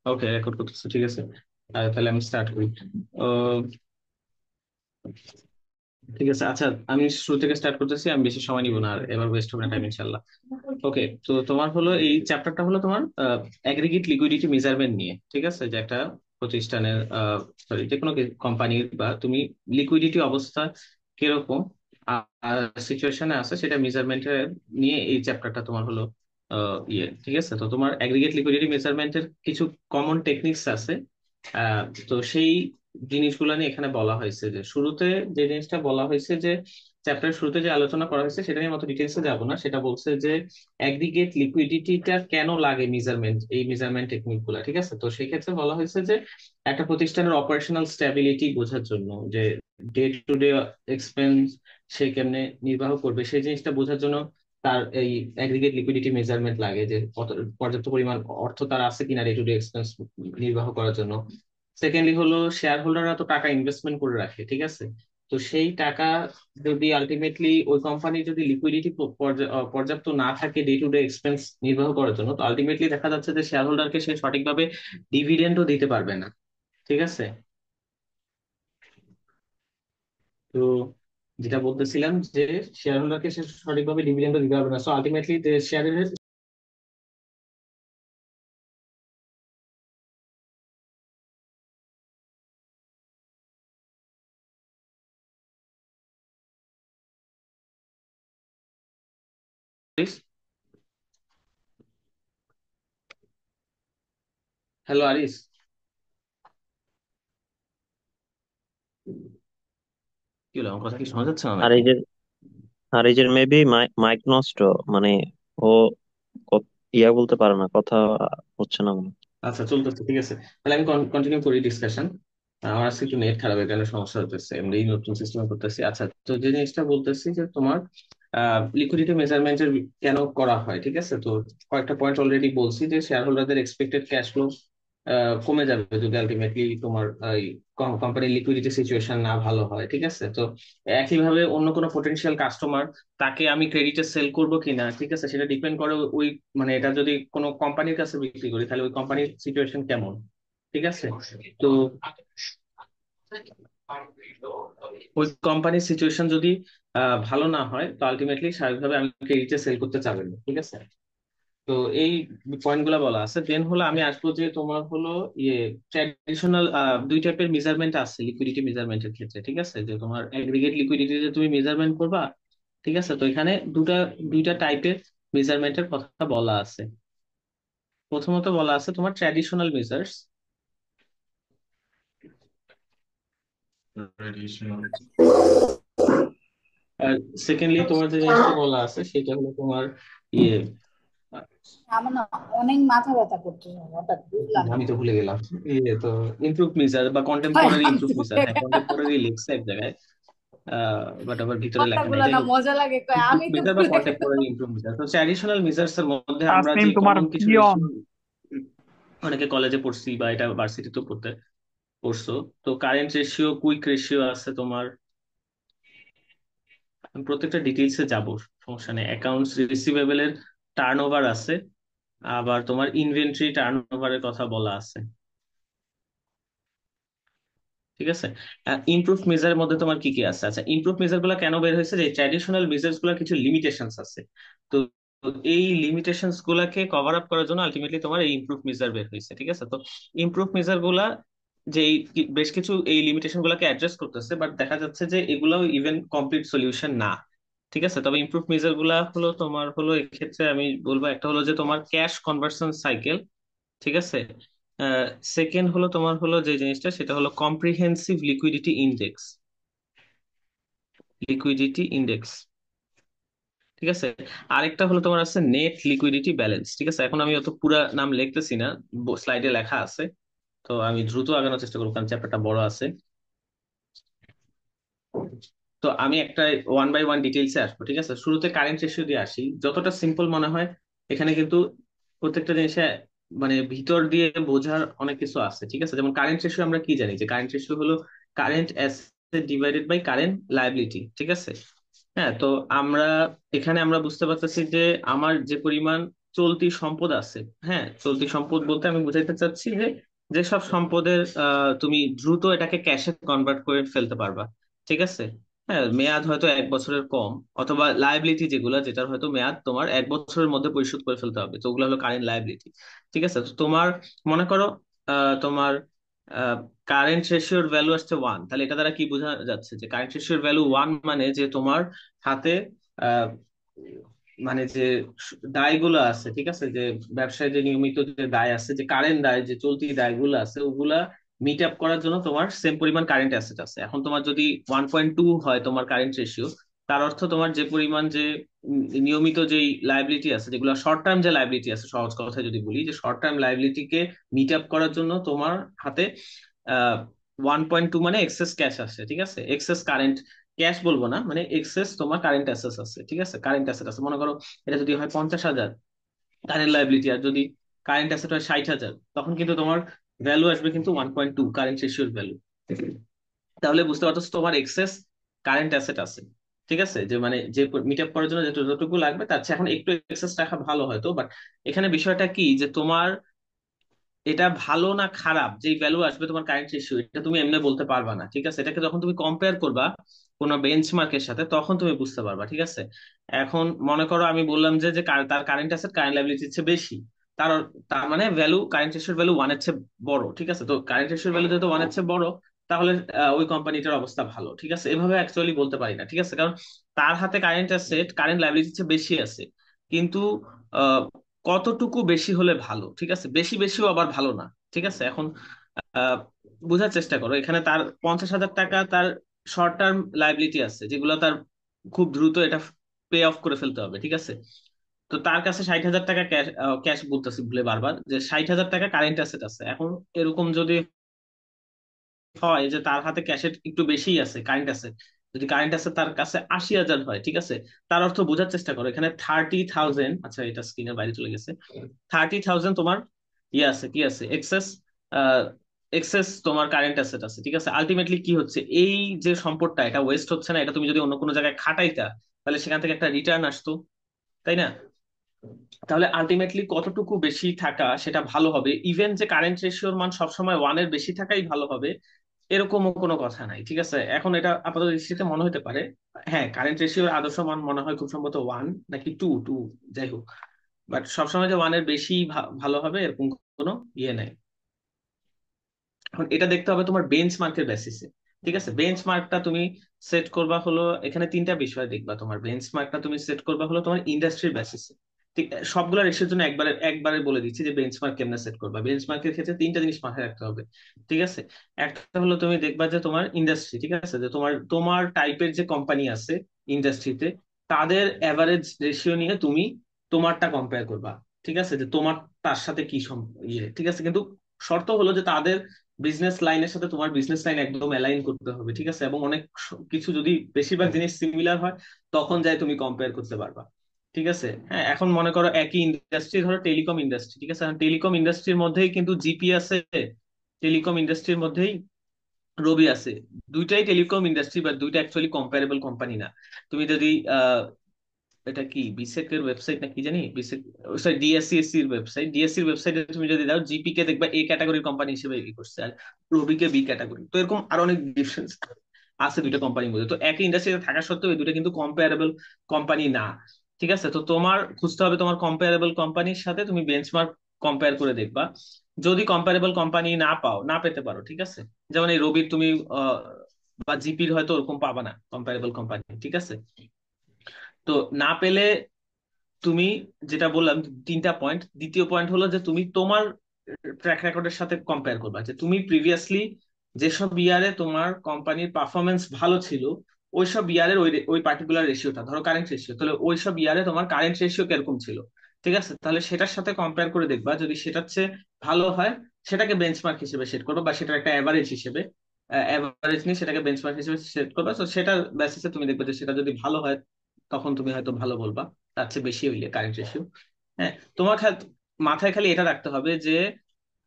ওকে, record করতেছো, ঠিক আছে। তাহলে আমি স্টার্ট করি। আহ, ঠিক আছে, আচ্ছা। আমি শুরু থেকে স্টার্ট করতেছি, আমি বেশি সময় নিব না, আর এবার ওয়েস্ট হবে না টাইম, ইনশাল্লাহ। ওকে, তো তোমার হলো এই চ্যাপ্টারটা হলো তোমার অ্যাগ্রিগেট লিকুইডিটি মেজারমেন্ট নিয়ে, ঠিক আছে। যে একটা প্রতিষ্ঠানের, সরি, যে কোনো কোম্পানির বা তুমি লিকুইডিটি অবস্থা কিরকম সিচুয়েশনে আছে সেটা মেজারমেন্টের নিয়ে এই চ্যাপ্টারটা তোমার হলো ইয়ে, ঠিক আছে। তো তোমার অ্যাগ্রিগেট লিকুইডিটি মেজারমেন্টের কিছু কমন টেকনিক্স আছে। আহ, তো সেই জিনিসগুলো নিয়ে এখানে বলা হয়েছে। যে শুরুতে যে জিনিসটা বলা হয়েছে, যে চ্যাপ্টারের শুরুতে যে আলোচনা করা হয়েছে সেটা নিয়ে মতো ডিটেলসে যাবো না। সেটা বলছে যে অ্যাগ্রিগেট লিকুইডিটিটা কেন লাগে মেজারমেন্ট, এই মেজারমেন্ট টেকনিক গুলা, ঠিক আছে। তো সেই ক্ষেত্রে বলা হয়েছে যে একটা প্রতিষ্ঠানের অপারেশনাল স্ট্যাবিলিটি বোঝার জন্য, যে ডে টু ডে এক্সপেন্স সে কেমনে নির্বাহ করবে, সেই জিনিসটা বোঝার জন্য তার এই অ্যাগ্রিগেট লিকুইডিটি মেজারমেন্ট লাগে। যে পর্যাপ্ত পরিমাণ অর্থ তার আছে কিনা ডে টু ডে এক্সপেন্স নির্বাহ করার জন্য। সেকেন্ডলি হলো শেয়ার হোল্ডাররা তো টাকা ইনভেস্টমেন্ট করে রাখে, ঠিক আছে। তো সেই টাকা যদি আলটিমেটলি ওই কোম্পানি যদি লিকুইডিটি পর্যাপ্ত না থাকে ডে টু ডে এক্সপেন্স নির্বাহ করার জন্য, তো আলটিমেটলি দেখা যাচ্ছে যে শেয়ার হোল্ডারকে সে সঠিকভাবে ডিভিডেন্ডও দিতে পারবে না, ঠিক আছে। তো যেটা বলতেছিলাম, যে শেয়ার হোল্ডারকে সে সঠিকভাবে ডিভিডেন্ডও দিতে পারবে না, সো আলটিমেটলি শেয়ারের হ্যালো আরিস, কি হলো, আমার কথা কি শোনা যাচ্ছে না আর নাকি? এই যে মেবি মাইক নষ্ট, মানে ও ইয়া বলতে পারে না, কথা হচ্ছে না মনে হয়। আচ্ছা, চলতেছে, ঠিক আছে। তাহলে আমি কন্টিনিউ করি ডিসকাশন। আমার আজকে একটু নেট খারাপ, এখানে সমস্যা হতেছে, এমনি নতুন সিস্টেম করতেছি। আচ্ছা, তো যে জিনিসটা বলতেছি, যে তোমার লিকুইডিটি মেজারমেন্টের কেন করা হয়, ঠিক আছে। তো কয়েকটা পয়েন্ট অলরেডি বলছি, যে শেয়ার হোল্ডারদের এক্সপেক্টেড ক্যাশ ফ্লো কমে যাবে যদি আলটিমেটলি তোমার কোম্পানির লিকুইডিটি সিচুয়েশন না ভালো হয়, ঠিক আছে। তো একইভাবে অন্য কোনো পটেনশিয়াল কাস্টমার, তাকে আমি ক্রেডিটে সেল করবো কিনা, ঠিক আছে, সেটা ডিপেন্ড করে ওই, মানে এটা যদি কোনো কোম্পানির কাছে বিক্রি করি তাহলে ওই কোম্পানির সিচুয়েশন কেমন, ঠিক আছে। তো ওই কোম্পানির সিচুয়েশন যদি ভালো না হয়, তো আলটিমেটলি স্বাভাবিকভাবে আমি ক্রেডিটে সেল করতে চাবেন না, ঠিক আছে। তো এই পয়েন্ট গুলা বলা আছে। দেন হলো আমি আসবো যে তোমার হলো ইয়ে ট্র্যাডিশনাল দুই টাইপের মেজারমেন্ট আছে লিকুইডিটি মেজারমেন্টের ক্ষেত্রে, ঠিক আছে। যে তোমার অ্যাগ্রিগেট লিকুইডিটি যে তুমি মেজারমেন্ট করবা, ঠিক আছে। তো এখানে দুইটা টাইপের মেজারমেন্টের কথা বলা আছে। প্রথমত বলা আছে তোমার ট্র্যাডিশনাল মেজার্স, আর সেকেন্ডলি তোমার যে জিনিসটা বলা আছে সেটা হলো তোমার ইয়ে, আমার না অনেক মাথা ব্যথা করতেছে হঠাৎ, বুঝলাম না। আমি তো ভুলে গেলাম। ইয়ে তো ইমপ্রুভ মেজার বা হয় কন্টেম্পোরারি আমি ইমপ্রুভ তো মেজার, হ্যাঁ কন্টেম্পোরারি লিখছে এক জায়গায়, বাট আবার ভিতরে লেখা নাই, কথাগুলো যাই না হোক। মজা লাগে, কয় ইমপ্রুভ আমি তো মেজার বা ভুলে গেলাম। কন্টেম্পোরারি ইমপ্রুভ মেজার, তো ট্র্যাডিশনাল মেজার্স এর মধ্যে আমরা তাসনিম যে তোমার কমন কিছু পিয়ন। রেশিও, অনেকে কলেজে পড়ছি বা এটা ভার্সিটিতেও পড়ছো। তো কারেন্ট রেশিও, কুইক রেশিও আছে তোমার। আমি প্রত্যেকটা ডিটেইলসে যাব, সমস্যা নেই। অ্যাকাউন্টস রিসিভেবল এর টার্নওভার আছে, আবার তোমার ইনভেন্টরি টার্নওভারের কথা বলা আছে, ঠিক আছে। ইমপ্রুভ মেজারের মধ্যে তোমার কি কি আছে? আচ্ছা, ইমপ্রুভ মেজার গুলা কেন বের হয়েছে, যে ট্র্যাডিশনাল মেজার্স গুলা কিছু লিমিটেশনস আছে। তো এই লিমিটেশনস গুলাকে কভার আপ করার জন্য আলটিমেটলি তোমার এই ইমপ্রুভ মেজার বের হয়েছে, ঠিক আছে। তো ইমপ্রুভ মেজার গুলা যে বেশ কিছু এই লিমিটেশন গুলাকে অ্যাড্রেস করতেছে, বাট দেখা যাচ্ছে যে এগুলাও ইভেন কমপ্লিট সলিউশন না, ঠিক আছে। তবে ইমপ্রুভ মেজার গুলা হলো তোমার হলো এক্ষেত্রে আমি বলবো, একটা হলো যে তোমার ক্যাশ কনভার্সন সাইকেল, ঠিক আছে। সেকেন্ড হলো তোমার হলো যে জিনিসটা, সেটা হলো কম্প্রিহেন্সিভ লিকুইডিটি ইন্ডেক্স, ঠিক আছে। আরেকটা হলো তোমার আছে নেট লিকুইডিটি ব্যালেন্স, ঠিক আছে। এখন আমি অত পুরা নাম লিখতেছি না, স্লাইডে লেখা আছে। তো আমি দ্রুত আগানোর চেষ্টা করবো, কারণ চ্যাপ্টারটা বড় আছে। তো আমি একটা ওয়ান বাই ওয়ান ডিটেইলসে আসবো, ঠিক আছে। শুরুতে কারেন্ট রেশিও দিয়ে আসি, যতটা সিম্পল মনে হয় এখানে কিন্তু প্রত্যেকটা জিনিসে মানে ভিতর দিয়ে বোঝার অনেক কিছু আছে, ঠিক আছে। যেমন কারেন্ট রেশিও আমরা কি জানি, যে কারেন্ট রেশিও হলো current asset divided by current liability, ঠিক আছে। হ্যাঁ, তো আমরা এখানে আমরা বুঝতে পারতেছি যে আমার যে পরিমাণ চলতি সম্পদ আছে, হ্যাঁ চলতি সম্পদ বলতে আমি বুঝাইতে চাচ্ছি যে যেসব সম্পদের তুমি দ্রুত এটাকে ক্যাশে কনভার্ট করে ফেলতে পারবা, ঠিক আছে। হ্যাঁ, মেয়াদ হয়তো 1 বছরের কম, অথবা লায়াবিলিটি যেগুলো, যেটার হয়তো মেয়াদ তোমার 1 বছরের মধ্যে পরিশোধ করে ফেলতে হবে, তো ওগুলো হলো কারেন্ট লায়াবিলিটি। ঠিক আছে, তো তোমার মনে করো তোমার কারেন্ট রেশিওর ভ্যালু আসছে 1, তাহলে এটা দ্বারা কি বোঝা যাচ্ছে যে কারেন্ট রেশিওর ভ্যালু 1 মানে যে তোমার হাতে আহ, মানে যে দায়গুলো আছে, ঠিক আছে, যে ব্যবসায় যে নিয়মিত যে দায় আছে, যে কারেন্ট দায়, যে চলতি দায়গুলো আছে, ওগুলা মিট আপ করার জন্য তোমার সেম পরিমাণ কারেন্ট অ্যাসেট আছে। এখন তোমার যদি 1.2 হয় তোমার কারেন্ট রেশিও, তার অর্থ তোমার যে পরিমাণ যে নিয়মিত যেই লাইবিলিটি আছে, যেগুলো শর্ট টার্ম যে লাইবিলিটি আছে, সহজ কথায় যদি বলি, যে শর্ট টার্ম লাইবিলিটিকে মিট আপ করার জন্য তোমার হাতে 1.2 মানে এক্সেস ক্যাশ আছে, ঠিক আছে, এক্সেস কারেন্ট ক্যাশ বলবো না, মানে এক্সেস তোমার কারেন্ট অ্যাসেট আছে, ঠিক আছে, কারেন্ট অ্যাসেট আছে। মনে করো এটা যদি হয় 50,000 কারেন্ট লাইবিলিটি, আর যদি কারেন্ট অ্যাসেট হয় 60,000, তখন কিন্তু তোমার ভ্যালু আসবে কিন্তু 1.2 কারেন্ট রেশিওর ভ্যালু। তাহলে বুঝতে পারছো তোমার এক্সেস কারেন্ট অ্যাসেট আছে, ঠিক আছে, যে মানে যে মিট আপ করার জন্য যতটুকু লাগবে তার চেয়ে এখন একটু এক্সেস রাখা ভালো হয়তো, বাট এখানে বিষয়টা কি যে তোমার এটা ভালো না খারাপ, যে ভ্যালু আসবে তোমার কারেন্ট রেশিও, এটা তুমি এমনি বলতে পারবা না, ঠিক আছে। এটাকে যখন তুমি কম্পেয়ার করবা কোনো বেঞ্চমার্কের সাথে, তখন তুমি বুঝতে পারবা, ঠিক আছে। এখন মনে করো আমি বললাম যে যে তার কারেন্ট অ্যাসেট কারেন্ট লাইবিলিটির চেয়ে বেশি, তার তার মানে ভ্যালু, কারেন্ট রেশিওর ভ্যালু 1-এর চেয়ে বড়, ঠিক আছে। তো কারেন্ট রেশিওর ভ্যালু যেহেতু 1-এর চেয়ে বড়, তাহলে ওই কোম্পানিটার অবস্থা ভালো, ঠিক আছে। এভাবে অ্যাকচুয়ালি বলতে পারি না, ঠিক আছে, কারণ তার হাতে কারেন্ট অ্যাসেট কারেন্ট লাইবিলিটির চেয়ে বেশি আছে, কিন্তু কতটুকু বেশি হলে ভালো, ঠিক আছে, বেশি বেশিও আবার ভালো না, ঠিক আছে। এখন আহ বোঝার চেষ্টা করো, এখানে তার 50,000 টাকা তার শর্ট টার্ম লাইবিলিটি আছে, যেগুলো তার খুব দ্রুত এটা পে অফ করে ফেলতে হবে, ঠিক আছে। তো তার কাছে 60,000 টাকা ক্যাশ, ক্যাশ বলতেছি ভুলে বারবার, যে 60,000 টাকা কারেন্ট অ্যাসেট আছে। এখন এরকম যদি হয় যে তার হাতে ক্যাশের একটু বেশিই আছে কারেন্ট অ্যাসেট, যদি কারেন্ট অ্যাসেট তার কাছে 80,000 হয়, ঠিক আছে, তার অর্থ বোঝার চেষ্টা করো, এখানে 30,000, আচ্ছা এটা স্ক্রিনের বাইরে চলে গেছে, 30,000 তোমার ইয়ে আছে, কি আছে, এক্সেস, এক্সেস তোমার কারেন্ট অ্যাসেট আছে, ঠিক আছে। আলটিমেটলি কি হচ্ছে, এই যে সম্পদটা এটা ওয়েস্ট হচ্ছে না, এটা তুমি যদি অন্য কোনো জায়গায় খাটাইতা, তাহলে সেখান থেকে একটা রিটার্ন আসতো, তাই না? তাহলে আলটিমেটলি কতটুকু বেশি থাকা সেটা ভালো হবে, ইভেন যে কারেন্ট রেশিওর মান সবসময় 1-এর বেশি থাকাই ভালো হবে এরকমও কোনো কথা নাই, ঠিক আছে। এখন এটা আপাতত দৃষ্টিতে মনে হতে পারে, হ্যাঁ কারেন্ট রেশিওর আদর্শ মান মনে হয় খুব সম্ভবত 1 নাকি 2, যাই হোক, বাট সবসময় যে 1-এর বেশি ভালো হবে এরকম কোনো ইয়ে নাই। এখন এটা দেখতে হবে তোমার বেঞ্চ মার্কের বেসিসে, ঠিক আছে। বেঞ্চ মার্কটা তুমি সেট করবা হলো, এখানে তিনটা বিষয় দেখবা, তোমার বেঞ্চ মার্কটা তুমি সেট করবা হলো তোমার ইন্ডাস্ট্রির বেসিসে। ঠিক, সবগুলা রেশিওর জন্য একবারে একবারে বলে দিচ্ছি যে বেঞ্চ মার্ক কেমনে সেট করবা। বেঞ্চ মার্কের ক্ষেত্রে তিনটা জিনিস মাথায় রাখতে হবে, ঠিক আছে। একটা হলো তুমি দেখবা যে তোমার ইন্ডাস্ট্রি, ঠিক আছে, যে তোমার তোমার টাইপের যে কোম্পানি আছে ইন্ডাস্ট্রিতে, তাদের অ্যাভারেজ রেশিও নিয়ে তুমি তোমারটা কম্পেয়ার করবা, ঠিক আছে, যে তোমার তার সাথে কি ইয়ে, ঠিক আছে। কিন্তু শর্ত হলো যে তাদের বিজনেস লাইনের সাথে তোমার বিজনেস লাইন একদম অ্যালাইন করতে হবে, ঠিক আছে, এবং অনেক কিছু যদি বেশিরভাগ জিনিস সিমিলার হয়, তখন যাই তুমি কম্পেয়ার করতে পারবা, ঠিক আছে। হ্যাঁ, এখন মনে করো একই ইন্ডাস্ট্রি, ধরো টেলিকম ইন্ডাস্ট্রি, ঠিক আছে, টেলিকম ইন্ডাস্ট্রির মধ্যেই কিন্তু জিপি আছে, টেলিকম ইন্ডাস্ট্রির মধ্যেই রবি আছে, দুইটাই টেলিকম ইন্ডাস্ট্রি, বা দুইটা অ্যাকচুয়ালি কম্পারেবল কোম্পানি না। তুমি যদি এটা কি বিসেক এর ওয়েবসাইট না কি জানি, বিসেক, সরি ডিএসসিএসসি এর ওয়েবসাইট, ডিএসসি এর ওয়েবসাইটে তুমি যদি দাও জিপি কে দেখবা এ ক্যাটাগরির কোম্পানি হিসেবে ই করছে, আর রবি কে বি ক্যাটাগরি, তো এরকম আরো অনেক ডিফারেন্স আছে দুইটা কোম্পানির মধ্যে। তো একই ইন্ডাস্ট্রিতে থাকা সত্ত্বেও এই দুটো কিন্তু কম্পারেবল কোম্পানি না, ঠিক আছে। তো তোমার খুঁজতে হবে তোমার কম্পারেবল কোম্পানির সাথে তুমি বেঞ্চমার্ক কম্পেয়ার করে দেখবা। যদি কম্পারেবল কোম্পানি না পাও, না পেতে পারো, ঠিক আছে, যেমন এই রবির তুমি বা জিপির হয়তো ওরকম পাবা না কম্পারেবল কোম্পানি, ঠিক আছে। তো না পেলে তুমি, যেটা বললাম তিনটা পয়েন্ট, দ্বিতীয় পয়েন্ট হলো যে তুমি তোমার ট্র্যাক রেকর্ডের সাথে কম্পেয়ার করবা, যে তুমি প্রিভিয়াসলি যেসব ইয়ারে তোমার কোম্পানির পারফরমেন্স ভালো ছিল, ওইসব ইয়ারের ওই পার্টিকুলার রেশিওটা, ধরো কারেন্ট রেশিও, তাহলে ওইসব ইয়ারে তোমার কারেন্ট রেশিও কিরকম ছিল, ঠিক আছে। তাহলে সেটার সাথে কম্পেয়ার করে দেখবা, যদি সেটার চেয়ে ভালো হয় সেটাকে বেঞ্চমার্ক হিসেবে সেট করবে, বা সেটার একটা অ্যাভারেজ হিসেবে, অ্যাভারেজ নিয়ে সেটাকে বেঞ্চমার্ক হিসেবে সেট করবে। তো সেটার বেসিসে তুমি দেখবে যে সেটা যদি ভালো হয়, তখন তুমি হয়তো ভালো বলবা, তার চেয়ে বেশি হইলে কারেন্ট রেশিও। হ্যাঁ, তোমার মাথায় খালি এটা রাখতে হবে যে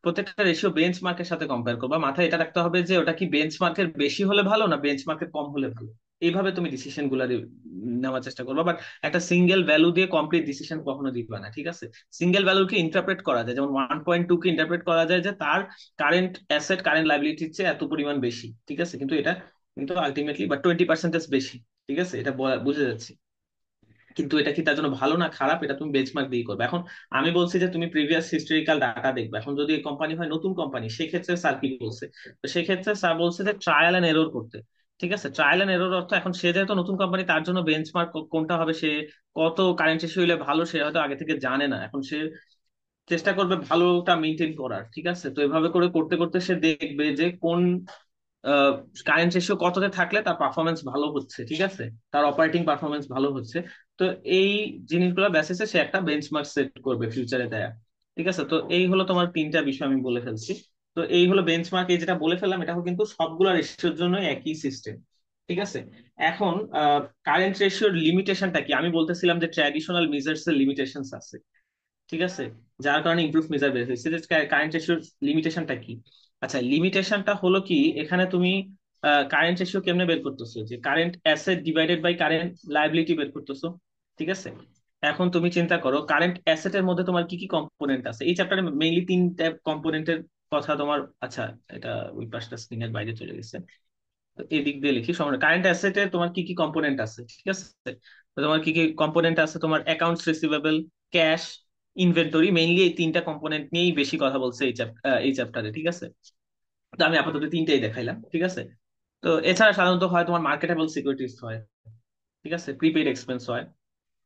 প্রত্যেকটা রেশিও বেঞ্চমার্কের সাথে কম্পেয়ার করবা, মাথায় এটা রাখতে হবে যে ওটা কি বেঞ্চমার্কের বেশি হলে ভালো না বেঞ্চমার্কের কম হলে ভালো। এইভাবে তুমি ডিসিশন গুলা নেওয়ার চেষ্টা করবা, বাট একটা সিঙ্গেল ভ্যালু দিয়ে কমপ্লিট ডিসিশন কখনো দিবা না, ঠিক আছে? সিঙ্গেল ভ্যালুকে ইন্টারপ্রেট করা যায়, যেমন 1.2 কে ইন্টারপ্রেট করা যায় যে তার কারেন্ট অ্যাসেট কারেন্ট লাইবিলিটির চেয়ে এত পরিমাণ বেশি, ঠিক আছে, কিন্তু এটা কিন্তু আলটিমেটলি বা 20% বেশি, ঠিক আছে, এটা বুঝে যাচ্ছে। কিন্তু এটা কি তার জন্য ভালো না খারাপ, এটা তুমি বেঞ্চমার্ক দিয়ে করবে। এখন আমি বলছি যে তুমি প্রিভিয়াস হিস্টোরিক্যাল ডাটা দেখবে। এখন যদি কোম্পানি হয় নতুন কোম্পানি, সেক্ষেত্রে স্যার কি বলছে, তো সেক্ষেত্রে স্যার বলছে যে ট্রায়াল এন্ড এরর করতে। ঠিক আছে, ট্রায়াল এন্ড এরর অর্থ এখন সে যেহেতু নতুন কোম্পানি, তার জন্য বেঞ্চমার্ক কোনটা হবে, সে কত কারেন্ট রেশিও হলে ভালো সে হয়তো আগে থেকে জানে না। এখন সে চেষ্টা করবে ভালোটা মেনটেন করার, ঠিক আছে। তো এভাবে করে করতে করতে সে দেখবে যে কোন কারেন্ট রেশিও কততে থাকলে তার পারফরমেন্স ভালো হচ্ছে, ঠিক আছে, তার অপারেটিং পারফরমেন্স ভালো হচ্ছে। তো এই জিনিসগুলো বেসিসে সে একটা বেঞ্চমার্ক সেট করবে ফিউচারে দেয়া, ঠিক আছে। তো এই হলো তোমার তিনটা বিষয় আমি বলে ফেলছি। তো এই হলো বেঞ্চমার্ক, এই যেটা বলে ফেললাম এটা কিন্তু সবগুলো রেশিওর জন্য একই সিস্টেম, ঠিক আছে। এখন কারেন্ট রেশিওর লিমিটেশনটা কি, আমি বলতেছিলাম যে ট্র্যাডিশনাল মেজার্স এর লিমিটেশনস আছে, ঠিক আছে, যার কারণে ইমপ্রুভ মেজার বের হয়েছে। যে কারেন্ট রেশিওর লিমিটেশনটা কি? আচ্ছা, লিমিটেশনটা হলো কি, এখানে তুমি কারেন্ট রেশিও কেমনে বের করতেছো, যে current asset divided by current liability বের করতেছো, ঠিক আছে। এখন তুমি চিন্তা করো কারেন্ট অ্যাসেটের মধ্যে তোমার কি কি কম্পোনেন্ট আছে। এই চ্যাপ্টারে মেইনলি তিনটা কম্পোনেন্টের কথা তোমার, আচ্ছা এটা ওই পাশটা স্ক্রিনের বাইরে চলে গেছে, তো এই দিক দিয়ে লিখি সময়। কারেন্ট অ্যাসেটে তোমার কি কি কম্পোনেন্ট আছে, ঠিক আছে। তো তোমার কি কি কম্পোনেন্ট আছে, তোমার accounts receivable, cash, inventory, mainly এই তিনটা কম্পোনেন্ট নিয়েই বেশি কথা বলছে এই চ্যাপ্টারে, ঠিক আছে। তো আমি আপাতত তিনটাই দেখাইলাম, ঠিক আছে। তো এছাড়া সাধারণত হয় তোমার মার্কেটেবল সিকিউরিটিজ হয়, ঠিক আছে, প্রিপেইড এক্সপেন্স হয়,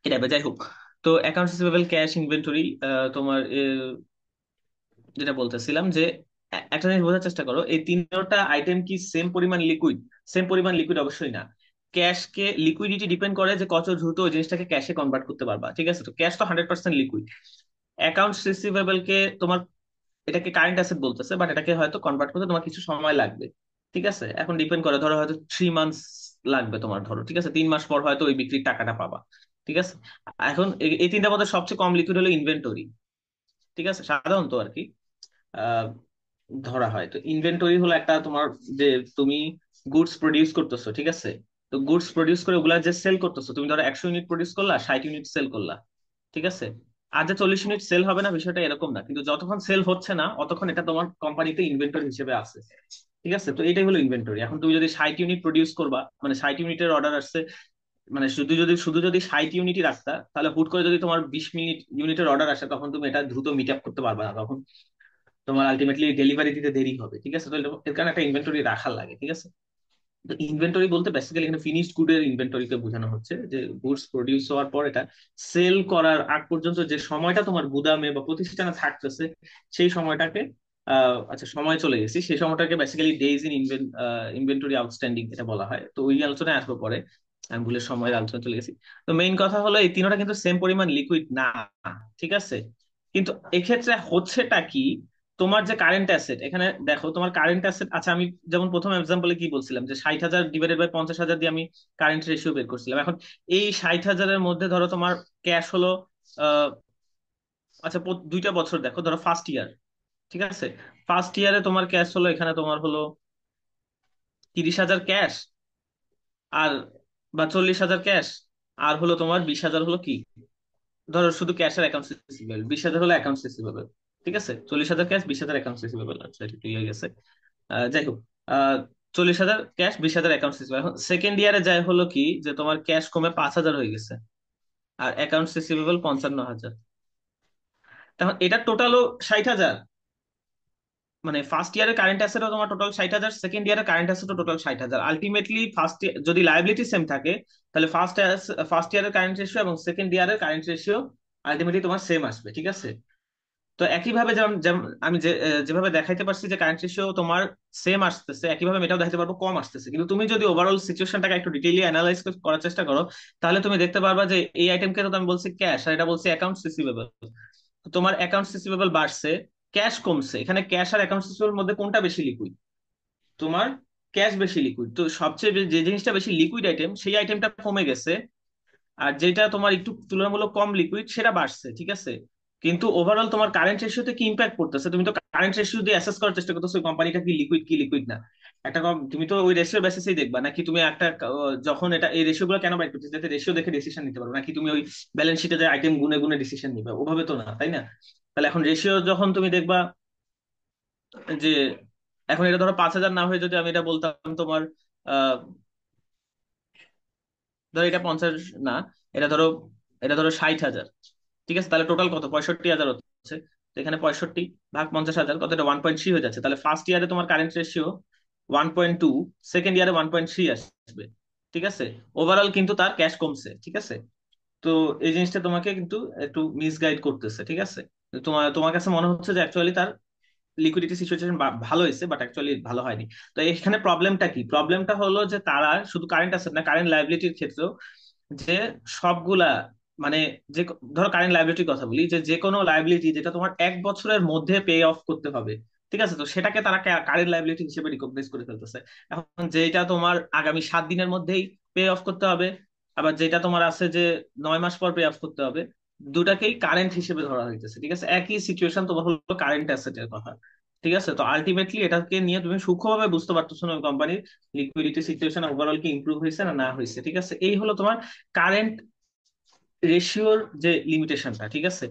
এটা যাই হোক। তো অ্যাকাউন্টস রিসিভেবল, ক্যাশ, ইনভেন্টরি, তোমার যেটা বলতেছিলাম যে একটা জিনিস বোঝার চেষ্টা করো, এই তিনটা আইটেম কি সেম পরিমাণ লিকুইড? সেম পরিমাণ লিকুইড অবশ্যই না। ক্যাশকে লিকুইডিটি ডিপেন্ড করে যে কত দ্রুত ওই জিনিসটাকে ক্যাশে কনভার্ট করতে পারবা, ঠিক আছে। তো ক্যাশ তো 100% লিকুইড। অ্যাকাউন্টস রিসিভেবল কে তোমার, এটাকে কারেন্ট অ্যাসেট বলতেছে, বাট এটাকে হয়তো কনভার্ট করতে তোমার কিছু সময় লাগবে, ঠিক আছে। এখন ডিপেন্ড করে, ধরো হয়তো 3 মান্থস লাগবে তোমার, ধরো, ঠিক আছে, 3 মাস পর হয়তো ওই বিক্রির টাকাটা পাবা, ঠিক আছে। এখন এই তিনটার মধ্যে সবচেয়ে কম লিকুইড হলো ইনভেন্টরি, ঠিক আছে, সাধারণত আর কি আহ ধরা হয়। তো ইনভেন্টরি হলো একটা তোমার, যে তুমি গুডস প্রডিউস করতেছো, ঠিক আছে। তো গুডস প্রডিউস করে ওগুলা যে সেল করতেছো, তুমি ধরো 100 ইউনিট প্রডিউস করলা, 60 ইউনিট সেল করলা, ঠিক আছে। আর যে 40 ইউনিট সেল হবে না, বিষয়টা এরকম না, কিন্তু যতক্ষণ সেল হচ্ছে না অতক্ষণ এটা তোমার কোম্পানিতে ইনভেন্টরি হিসেবে আছে, ঠিক আছে। তো এটাই হলো ইনভেন্টরি। এখন তুমি যদি 60 ইউনিট প্রডিউস করবা, মানে 60 ইউনিটের অর্ডার আসছে, মানে শুধু যদি 60 ইউনিটই রাখতা, তাহলে হুট করে যদি তোমার 20 ইউনিটের অর্ডার আসে, তখন তুমি এটা দ্রুত মিট আপ করতে পারবা না, তখন তোমার আলটিমেটলি ডেলিভারি দিতে দেরি হবে, ঠিক আছে। তো এর কারণে একটা ইনভেন্টরি রাখা লাগে, ঠিক আছে। তো ইনভেন্টরি বলতে বেসিক্যালি এখানে ফিনিশড গুডের ইনভেন্টরিকে বোঝানো হচ্ছে, যে গুডস প্রডিউস হওয়ার পর এটা সেল করার আগ পর্যন্ত যে সময়টা তোমার গুদামে বা প্রতিষ্ঠানে থাকতেছে, সেই সময়টাকে আচ্ছা সময় চলে গেছি, সেই সময়টাকে basically days in inventory outstanding এটা বলা হয়। তো ওই আলোচনায় আসবো পরে, আমি ভুলের সময়ের আলোচনা চলে গেছি। তো মেইন কথা হলো এই তিনটা কিন্তু সেম পরিমাণ লিকুইড না, ঠিক আছে। কিন্তু এক্ষেত্রে হচ্ছেটা কি, তোমার যে কারেন্ট অ্যাসেট, এখানে দেখো তোমার কারেন্ট অ্যাসেট, আচ্ছা আমি যেমন প্রথম এক্সাম্পলে কি বলছিলাম, যে 60,000 ডিভাইডেড বাই 50,000 দিয়ে আমি কারেন্ট রেশিও বের করছিলাম। এখন এই 60,000-এর মধ্যে ধরো তোমার ক্যাশ হলো আহ আচ্ছা 2টা বছর দেখো, ধরো ফার্স্ট ইয়ার, ঠিক আছে। ফার্স্ট ইয়ারে তোমার ক্যাশ হলো, এখানে তোমার হলো 30,000 ক্যাশ, আর বা 40,000 ক্যাশ, আর হলো তোমার 20,000 হলো কি, ধরো শুধু ক্যাশ আর অ্যাকাউন্টস রিসিভেবল, 20,000 হলো অ্যাকাউন্টস রিসিভেবল, ঠিক আছে। 40,000 ক্যাশ, 20,000 অ্যাকাউন্টস রিসিভেবল, আচ্ছা এটা ক্লিয়ার গেছে। যাই হোক, আহ 40,000 ক্যাশ, 20,000 অ্যাকাউন্টস রিসিভেবল। এখন সেকেন্ড ইয়ারে যাই হলো কি, যে তোমার ক্যাশ কমে 5,000 হয়ে গেছে, আর অ্যাকাউন্টস রিসিভেবল 55,000। তখন এটা টোটালও 60,000, মানে ফার্স্ট ইয়ারের কারেন্ট অ্যাসেটও তোমার টোটাল 60,000, সেকেন্ড ইয়ারের কারেন্ট অ্যাসেটও টোটাল 60,000। আলটিমেটলি ফার্স্ট যদি লাইবিলিটি সেম থাকে, তাহলে ফার্স্ট ইয়ারের কারেন্ট রেশিও এবং সেকেন্ড ইয়ারের কারেন্ট রেশিও আলটিমেটলি তোমার সেম আসবে, ঠিক আছে। তো একইভাবে যেমন যেমন আমি যেভাবে দেখাইতে পারছি যে কারেন্ট রেশিও তোমার সেম আসতেছে, একইভাবে আমি এটাও দেখাতে পারবো কম আসতেছে। কিন্তু তুমি যদি ওভারঅল সিচুয়েশনটাকে একটু ডিটেইলি অ্যানালাইজ করার চেষ্টা করো, তাহলে তুমি দেখতে পারবা যে এই আইটেমকে তো আমি বলছি ক্যাশ, আর এটা বলছি অ্যাকাউন্টস রিসিভেবল। তোমার অ্যাকাউন্টস রিসিভেবল বাড়ছে, ক্যাশ কমছে, এখানে ক্যাশ আর অ্যাকাউন্টস রিসিভেবল মধ্যে কোনটা বেশি লিকুইড? তোমার ক্যাশ বেশি লিকুইড। তো সবচেয়ে যে জিনিসটা বেশি লিকুইড আইটেম, সেই আইটেমটা কমে গেছে, আর যেটা তোমার একটু তুলনামূলক কম লিকুইড সেটা বাড়ছে, ঠিক আছে। কিন্তু ওভারঅল তোমার কারেন্ট রেশিওতে কি ইম্প্যাক্ট করতেছে, তুমি তো কারেন্ট রেশিও দিয়ে অ্যাসেস করার চেষ্টা করতেছো কোম্পানিটা কি লিকুইড কি লিকুইড না। তুমি তো ওই রেশিও বেসিসেই দেখবা, নাকি তুমি একটা যখন এটা এই রেশিও গুলো কেন বাইর করতেছে যাতে রেশিও দেখে ডিসিশন নিতে পারো, নাকি তুমি ওই ব্যালেন্স শিটে যে আইটেম গুনে গুনে ডিসিশন নিবে, ওভাবে তো না, তাই না? তাহলে এখন রেশিও যখন তুমি দেখবা যে এখন এটা ধরো 5,000 না হয়ে যদি আমি এটা বলতাম তোমার আহ ধরো এটা 50 না, এটা ধরো 60,000, ঠিক আছে, তাহলে টোটাল কত? 65,000 হচ্ছে। তো এখানে 65 ভাগ 50,000 কত? এটা 1.3 হয়ে যাচ্ছে। তাহলে ফার্স্ট ইয়ারে তোমার কারেন্ট রেশিও 1.2, সেকেন্ড ইয়ারে 1.3 আসবে, ঠিক আছে। ওভারঅল কিন্তু তার ক্যাশ কমছে, ঠিক আছে। তো এই জিনিসটা তোমাকে কিন্তু একটু মিসগাইড করতেছে, ঠিক আছে। তোমার তোমার কাছে মনে হচ্ছে যে অ্যাকচুয়ালি তার লিকুইডিটি সিচুয়েশন ভালো হয়েছে, বাট অ্যাকচুয়ালি ভালো হয়নি। তো এখানে প্রবলেমটা কি? প্রবলেমটা হলো যে তারা শুধু কারেন্ট অ্যাসেট না, কারেন্ট লাইবিলিটির ক্ষেত্রেও যে সবগুলা মানে যে ধরো কারেন্ট লাইবিলিটির কথা বলি, যে যে কোনো লাইবিলিটি যেটা তোমার 1 বছরের মধ্যে পে অফ করতে হবে, ঠিক আছে, তো সেটাকে তারা কারেন্ট লাইবিলিটি হিসেবে রিকগনাইজ করে ফেলতেছে। এখন যেটা তোমার আগামী 7 দিনের মধ্যেই পে অফ করতে হবে, আবার যেটা তোমার আছে যে 9 মাস পর পে অফ করতে হবে, দুটাকেই কারেন্ট হিসেবে ধরা হইতেছে, ঠিক আছে। একই সিচুয়েশন তোমার হলো কারেন্ট অ্যাসেটের কথা, ঠিক আছে। তো আলটিমেটলি এটাকে নিয়ে তুমি সূক্ষ্মভাবে বুঝতে পারতেছো না কোম্পানির লিকুইডিটি সিচুয়েশন ওভারঅল কি ইমপ্রুভ হয়েছে না না হয়েছে, ঠিক আছে। এই হলো তোমার কারেন্ট রেশিওর যে লিমিটেশনটা, ঠিক আছে।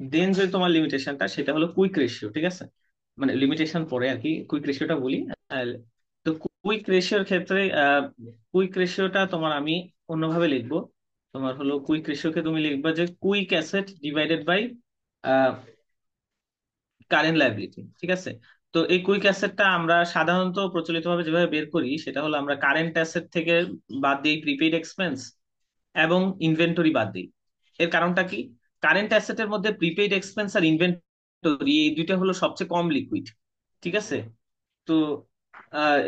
দেন যে তোমার লিমিটেশনটা সেটা হলো কুইক রেশিও, ঠিক আছে। মানে লিমিটেশন পরে আর কি কুইক রেশিওটা বলি। আহ, তো কুইক রেশিওর ক্ষেত্রে কুইক রেশিওটা তোমার আমি অন্যভাবে লিখবো। তোমার হলো কুইক রেশিওকে তুমি লিখবা যে quick asset divided by current liability, ঠিক আছে। তো এই কুইক অ্যাসেটটা আমরা সাধারণত প্রচলিতভাবে যেভাবে বের করি সেটা হলো আমরা কারেন্ট অ্যাসেট থেকে বাদ দিই প্রিপেইড এক্সপেন্স এবং ইনভেন্টরি বাদ দিই। এর কারণটা কি? কারেন্ট অ্যাসেটের মধ্যে প্রিপেইড এক্সপেন্স আর ইনভেন্টরি এই দুইটা হলো সবচেয়ে কম লিকুইড, ঠিক আছে। তো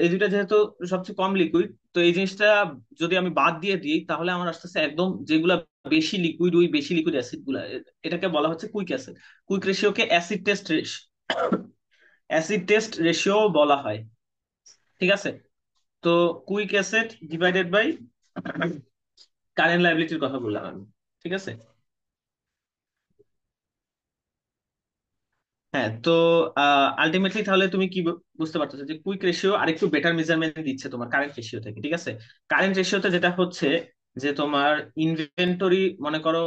এই দুইটা যেহেতু সবচেয়ে কম লিকুইড, তো এই জিনিসটা যদি আমি বাদ দিয়ে দিই তাহলে আমার আসতেছে একদম যেগুলা বেশি লিকুইড, ওই বেশি লিকুইড অ্যাসিড গুলা, এটাকে বলা হচ্ছে কুইক অ্যাসিড। কুইক রেশিওকে অ্যাসিড টেস্ট রেশিও বলা হয়, ঠিক আছে। তো quick asset divided by current লাইবিলিটির কথা বললাম আমি, ঠিক আছে। হ্যাঁ, তো আলটিমেটলি তাহলে তুমি কি বুঝতে পারতেছো যে কুইক রেশিও আরেকটু বেটার মেজারমেন্ট দিচ্ছে তোমার কারেন্ট রেশিও থেকে, ঠিক আছে। কারেন্ট রেশিওতে যেটা হচ্ছে যে তোমার ইনভেন্টরি, মনে করো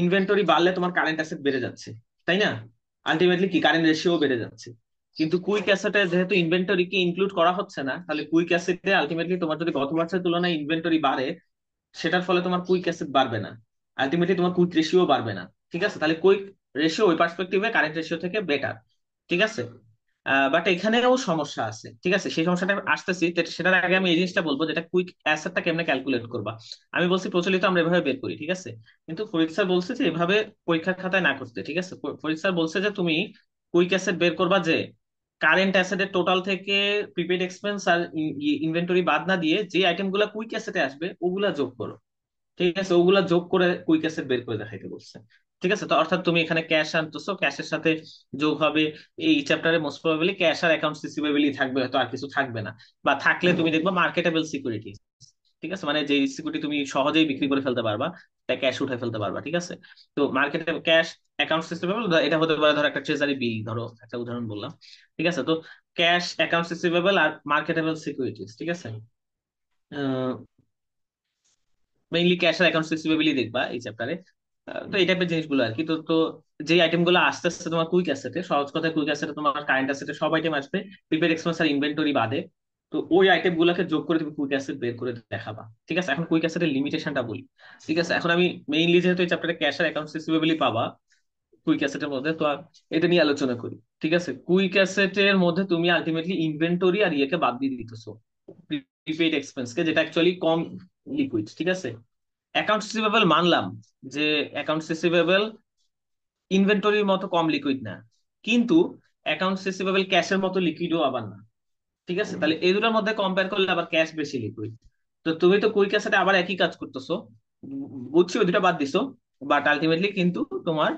ইনভেন্টরি বাড়লে তোমার কারেন্ট অ্যাসেট বেড়ে যাচ্ছে, তাই না? আলটিমেটলি কি কারেন্ট রেশিও বেড়ে যাচ্ছে। কিন্তু কুইক অ্যাসেটে যেহেতু ইনভেন্টরিকে ইনক্লুড করা হচ্ছে না, তাহলে কুইক অ্যাসেটে আলটিমেটলি তোমার যদি গত বছরের তুলনায় ইনভেন্টরি বাড়ে, সেটার ফলে তোমার কুইক অ্যাসেট বাড়বে না, আলটিমেটলি তোমার কুইক রেশিও বাড়বে না, ঠিক আছে। তাহলে কুইক রেশিও ওই পার্সপেক্টিভে কারেন্ট রেশিও থেকে বেটার, ঠিক আছে। বাট এখানেও সমস্যা আছে, ঠিক আছে, সেই সমস্যাটা আসতেছি। সেটার আগে আমি এই জিনিসটা বলবো যেটা কুইক অ্যাসেটটা কেমনে ক্যালকুলেট করবা। আমি বলছি প্রচলিত আমরা এভাবে বের করি, ঠিক আছে, কিন্তু ফরিদ স্যার বলছে যে এভাবে পরীক্ষার খাতায় না করতে, ঠিক আছে। ফরিদ স্যার বলছে যে তুমি কুইক অ্যাসেট বের করবা যে কারেন্ট অ্যাসেটের টোটাল থেকে প্রিপেড এক্সপেন্স আর ইনভেন্টরি বাদ না দিয়ে যে আইটেম গুলা কুইক অ্যাসেটে আসবে ওগুলা যোগ করো, ঠিক আছে, ওগুলা যোগ করে কুইক অ্যাসেট বের করে দেখাইতে বলছে, ঠিক আছে। তো অর্থাৎ তুমি এখানে ক্যাশ আনতেছো, ক্যাশের সাথে যোগ হবে এই চ্যাপ্টারে মোস্ট প্রবাবলি ক্যাশ আর অ্যাকাউন্টস রিসিভেবলই থাকবে, হয়তো আর কিছু থাকবে না। বা থাকলে তুমি দেখবা মার্কেটেবল সিকিউরিটি, ঠিক আছে, মানে যে সিকিউরিটি তুমি সহজেই বিক্রি করে ফেলতে পারবা, তা ক্যাশ উঠে ফেলতে পারবা, ঠিক আছে। তো মার্কেটে ক্যাশ, অ্যাকাউন্টস রিসিভেবল, এটা হতে পারে ধরো একটা ট্রেজারি বিল, ধরো একটা উদাহরণ বললাম, ঠিক আছে। তো ক্যাশ, অ্যাকাউন্টস রিসিভেবল আর মার্কেটেবল সিকিউরিটিজ, ঠিক আছে। মেইনলি ক্যাশ আর অ্যাকাউন্টস রিসিভেবলই দেখবা এই চ্যাপ্টারে। তো এই টাইপের জিনিসগুলো আর কি। তো যে আইটেম গুলো আস্তে আস্তে তোমার কুইক অ্যাসেটে, সহজ কথায় কুইক অ্যাসেটে তোমার কারেন্ট অ্যাসেটে সব আইটেম আসবে প্রিপেড এক্সপেন্স আর ইনভেন্টরি বাদে। তো ওই আইটেম গুলোকে যোগ করে তুমি কুইক অ্যাসেট বের করে দেখাবা, ঠিক আছে। এখন কুইক অ্যাসেটের লিমিটেশনটা বলি, ঠিক আছে। এখন আমি মেইনলি যেহেতু এই চ্যাপ্টারে ক্যাশ আর অ্যাকাউন্টস রিসিভেবলই পাবা কুইক অ্যাসেটের মধ্যে, তো এটা নিয়ে আলোচনা করি, ঠিক আছে। কুইক অ্যাসেটের মধ্যে তুমি আলটিমেটলি ইনভেন্টরি আর ইয়েকে বাদ দিয়ে দিতেছো, প্রিপেড এক্সপেন্স কে, যেটা অ্যাকচুয়ালি কম লিকুইড, ঠিক আছে। অ্যাকাউন্টস রিসিভেবল মানলাম যে অ্যাকাউন্টস রিসিভেবল ইনভেন্টরির মতো কম লিকুইড না, কিন্তু অ্যাকাউন্টস রিসিভেবল ক্যাশের মতো লিকুইডও আবার না, ঠিক আছে। তাহলে এই দুটোর মধ্যে কম্পেয়ার করলে আবার ক্যাশ বেশি লিকুইড। তো তুমি তো কুইক অ্যাসেটে আবার একই কাজ করতেছো, বুঝছি ওই দুটা বাদ দিছো, বাট আলটিমেটলি কিন্তু তোমার